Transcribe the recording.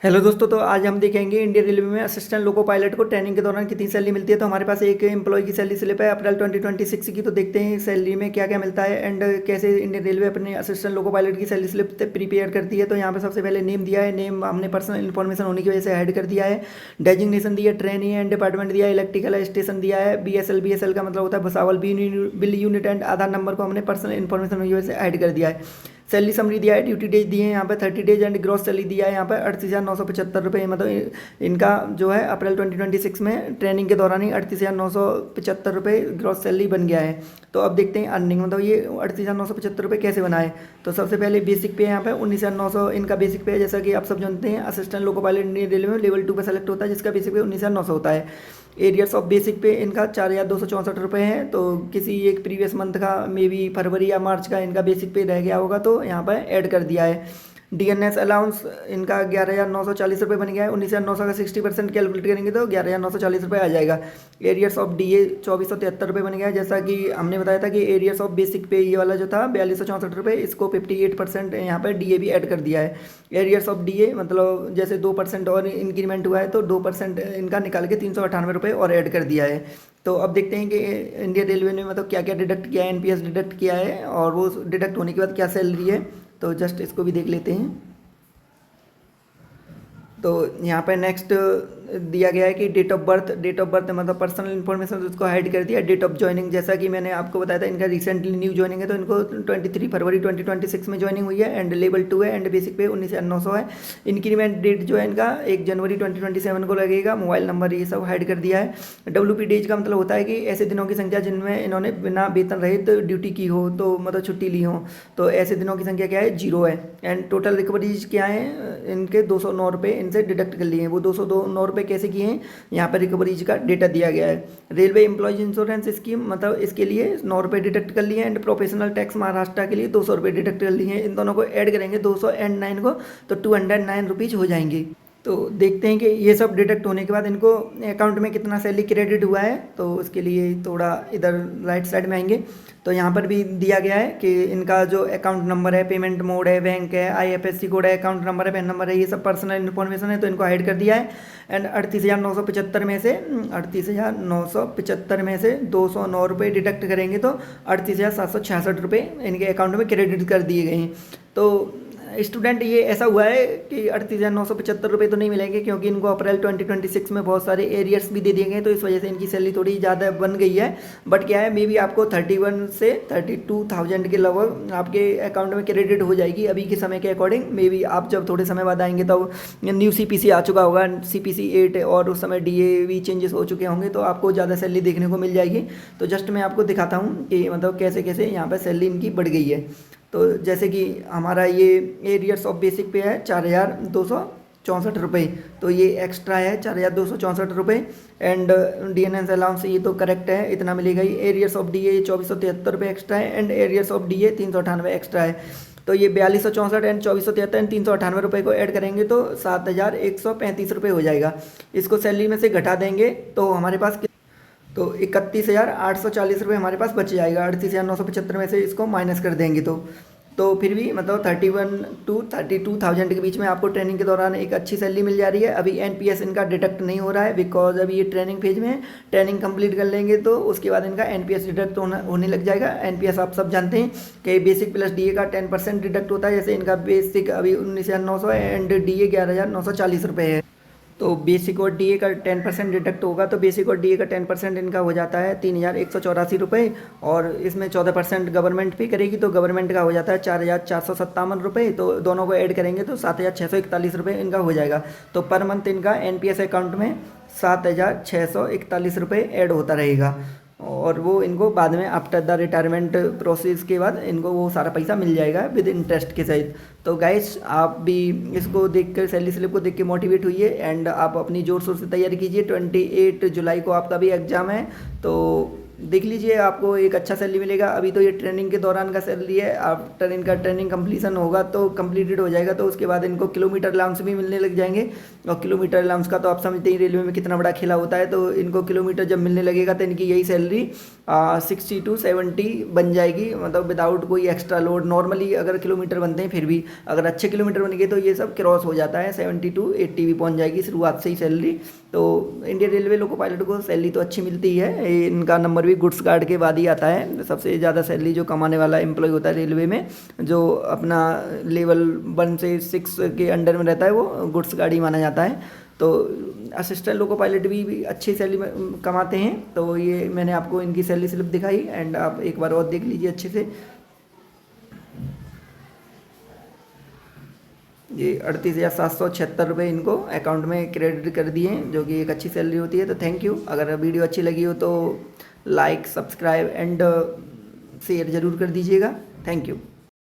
Hello दोस्तों, तो आज हम देखेंगे इंडियन रेलवे में असिस्टेंट लोको पायलट को ट्रेनिंग के दौरान कितनी सैलरी मिलती है। तो हमारे पास एक एम्प्लॉय की सैलरी स्लिप है अप्रैल 2026 की। तो देखते हैं सैलरी में क्या क्या मिलता है एंड कैसे इंडियन रेलवे अपने असिस्टेंट लोको पायलट की सैलरी स्लिप प्रिपेयर करती है। तो यहाँ पे सबसे पहले नेम दिया है, नेम हमने पर्सनल इन्फॉर्मेशन होने की वजह से ऐड कर दिया है। डेजिग्नेशन दिया है, ट्रेनी एंड डिपार्टमेंट दिया है, इलेक्ट्रिकल स्टेशन दिया है, बीएसएल का मतलब होता है Bhusawal bill unit and Aadhaar number को हमने पर्सनल इन्फॉर्मेशन होने की वजह से ऐड कर दिया है। सैलरी समरी दिया है, ड्यूटी डेज दिए हैं यहाँ पे 30 डेज एंड ग्रॉस सैलरी दिया है यहाँ पे 38,975 रुपये। मतलब इनका जो है अप्रैल 2026 में ट्रेनिंग के दौरान ही 38,975 रुपये ग्रॉस सैलरी बन गया है। तो अब देखते हैं अर्निंग, मतलब ये 38,975 रुपये कैसे बनाए। तो सबसे पहले बेसिक पे यहाँ पे 19,900 इनका बेसिक पे है। जैसा कि आप सब जानते हैं assistant loco pilot Indian railway में लेवल 2 पे सेलेक्ट होता है, जिसका बेसिक पे 19,900 होता है। एरियर्स ऑफ बेसिक पे इनका 4,264 रुपये है। तो किसी एक प्रीवियस मंथ का मे बी फरवरी या मार्च का इनका बेसिक पे रह गया होगा तो यहाँ पर ऐड कर दिया है। डीएनएस अलाउंस इनका 11,940 रुपये बन गया है। 19,900 का 60% कैलकुलेट करेंगे तो 11,940 रुपये आ जाएगा। एरियर्स ऑफ डीए 2,473 रुपये बन गया है। जैसा कि हमने बताया था कि एरियर्स ऑफ बेसिक पे ये वाला जो था 4,264 रुपये, इसको 58% यहाँ पर डीए भी ऐड कर दिया है। एरियर्स ऑफ डीए मतलब जैसे 2% और इंक्रीमेंट हुआ है तो 2% इनका निकाल के 398 रुपये और ऐड कर दिया है। तो अब देखते हैं कि इंडियन रेलवे ने मतलब क्या क्या डिडक्ट किया है, एनपीएस डिडक्ट किया है और वो डिडक्ट होने के बाद क्या सैलरी है। तो जस्ट इसको भी देख लेते हैं। तो यहाँ पे नेक्स्ट दिया गया है कि डेट ऑफ बर्थ मतलब पर्सनल इन्फॉर्मेशन उसको हाइड कर दिया। डेट ऑफ ज्वाइनिंग जैसा कि मैंने आपको बताया था इनका रिसेंटली न्यू ज्वाइनिंग है तो इनको 23 फरवरी 2026 में ज्वाइनिंग हुई है एंड लेवल 2 है एंड बेसिक पे 19,900 है। इंक्रीमेंट डेट जो है इनका 1 जनवरी 2027 को लगेगा। मोबाइल नंबर ये सब हाइड कर दिया है। डब्ल्यूपी डेज का मतलब होता है कि ऐसे दिनों की संख्या जिनमें इन्होंने बिना वेतन रहित ड्यूटी की हो, तो मतलब छुट्टी ली हो, तो ऐसे दिनों की संख्या क्या है, 0 है। एंड टोटल रिकवरीज क्या है, इनके 209 रुपये इनसे डिडक्ट कर लिए हैं। वो 209 रुपये कैसे किए हैं, यहाँ पर रिकवरीज का डेटा दिया गया है। रेलवे एम्प्लॉयज इंश्योरेंस स्कीम मतलब इसके लिए 9 रुपये डिडक्ट कर लिए एंड प्रोफेशनल टैक्स महाराष्ट्र के लिए 200 रुपये डिडक्ट कर लिए हैं। इन दोनों को ऐड करेंगे 200 एंड 9 को तो 209 रुपीज़ हो जाएंगे। तो देखते हैं कि ये सब डिडक्ट होने के बाद इनको अकाउंट में कितना सैलरी क्रेडिट हुआ है। तो उसके लिए थोड़ा इधर राइट साइड में आएंगे तो यहाँ पर भी दिया गया है कि इनका जो अकाउंट नंबर है, पेमेंट मोड है, बैंक है, आईएफएससी कोड है, अकाउंट नंबर है, पैन नंबर है, ये सब पर्सनल इन्फॉर्मेशन है तो इनको हाइड कर दिया है। एंड 38,975 में से 38,975 में से 209 रुपये डिडक्ट करेंगे तो 38,766 रुपये इनके अकाउंट में क्रेडिट कर दिए गए हैं। तो स्टूडेंट ये ऐसा हुआ है कि 38,975 रुपये तो नहीं मिलेंगे क्योंकि इनको अप्रैल 2026 में बहुत सारे एरियर्स भी दे दिए गए, तो इस वजह से इनकी सैलरी थोड़ी ज़्यादा बन गई है। बट क्या है, मे बी आपको 31 से 32,000 के लगभग आपके अकाउंट में क्रेडिट हो जाएगी अभी के समय के अकॉर्डिंग। मे बी आप जब थोड़े समय बाद आएंगे तब न्यू सीपीसी आ चुका होगा, सीपीसी 8, और उस समय डीए भी चेंजेस हो चुके होंगे तो आपको ज़्यादा सैलरी देखने को मिल जाएगी। तो जस्ट मैं आपको दिखाता हूँ कि मतलब कैसे कैसे यहाँ पर सैलरी इनकी बढ़ गई है। तो जैसे कि हमारा ये एरियर्स ऑफ बेसिक पे है 4,264 रुपये, तो ये एक्स्ट्रा है 4,264 रुपये। एंड डीएनएस अलाउंस ये तो करेक्ट है, इतना मिलेगा ही। एरियर्स ऑफ डीए 2,473 रुपये एक्स्ट्रा है and arrears of DA 398 extra है। तो ये 4,264 एंड 2,473 एंड 398 रुपये को ऐड करेंगे तो 7,135 रुपये हो जाएगा। इसको सैलरी में से घटा देंगे तो हमारे पास तो 31,840 रुपये हमारे पास बच जाएगा। 38,975 में से इसको माइनस कर देंगे तो फिर भी मतलब 31 to 32,000 के बीच में आपको ट्रेनिंग के दौरान एक अच्छी सैलरी मिल जा रही है। अभी एनपीएस इनका डिडक्ट नहीं हो रहा है बिकॉज अभी ये ट्रेनिंग फेज में है। ट्रेनिंग कंप्लीट कर लेंगे तो उसके बाद इनका एनपीएस डिडक्ट होने लग जाएगा। एनपीएस आप सब जानते हैं कि बेसिक प्लस डीए का 10% डिडक्ट होता है। जैसे इनका बेसिक अभी 19,900 है एंड डीए 11,940 रुपये है। तो बेसिक और डीए का 10% डिडक्ट होगा तो बेसिक और डीए का 10% इनका हो जाता है 3,184 रुपये, और इसमें 14% गवर्नमेंट पे करेगी तो गवर्नमेंट का हो जाता है 4,457 रुपये। तो दोनों को ऐड करेंगे तो 7,641 रुपये इनका हो जाएगा। तो पर मंथ इनका एनपीएस अकाउंट में 7,641 रुपये ऐड होता रहेगा और वो इनको बाद में आफ्टर द रिटायरमेंट प्रोसेस के बाद इनको वो सारा पैसा मिल जाएगा विद इंटरेस्ट के सहित। तो गाइस आप भी इसको देख कर सैलरी स्लिप को देख के मोटिवेट हुइए एंड आप अपनी जोर शोर से तैयारी कीजिए। 28 जुलाई को आपका भी एग्ज़ाम है तो देख लीजिए, आपको एक अच्छा सैलरी मिलेगा। अभी तो ये ट्रेनिंग के दौरान का सैलरी है, आफ्टर इनका ट्रेनिंग कंप्लीसन होगा तो कंप्लीटेड हो जाएगा तो उसके बाद इनको किलोमीटर अलाउंस भी मिलने लग जाएंगे। और किलोमीटर अलाउंस का तो आप समझते ही रेलवे में कितना बड़ा खेला होता है, तो इनको किलोमीटर जब मिलने लगेगा तो इनकी यही सैलरी 60 to 70 बन जाएगी, मतलब विदाउट कोई एक्स्ट्रा लोड। नॉर्मली अगर किलोमीटर बनते हैं फिर भी अगर अच्छे किलोमीटर बन गए तो ये सब क्रॉस हो जाता है, 70 to 80 भी पहुंच जाएगी शुरुआत से ही सैलरी। तो इंडियन रेलवे लोको पायलट को सैलरी तो अच्छी मिलती ही है। इनका नंबर भी गुड्स गार्ड के बाद ही आता है। सबसे ज़्यादा सैलरी जो कमाने वाला एम्प्लॉय होता है रेलवे में, जो अपना लेवल 1 से 6 के अंडर में रहता है, वो गुड्स गार्ड ही माना जाता है। तो असिस्टेंट लोको पायलट भी अच्छी सैलरी कमाते हैं। तो ये मैंने आपको इनकी सैलरी स्लिप दिखाई, एंड आप एक बार और देख लीजिए अच्छे से। ये 38,776 रुपये इनको अकाउंट में क्रेडिट कर दिए हैं, जो कि एक अच्छी सैलरी होती है। तो थैंक यू। अगर वीडियो अच्छी लगी हो तो लाइक, सब्सक्राइब एंड शेयर ज़रूर कर दीजिएगा। Thank you.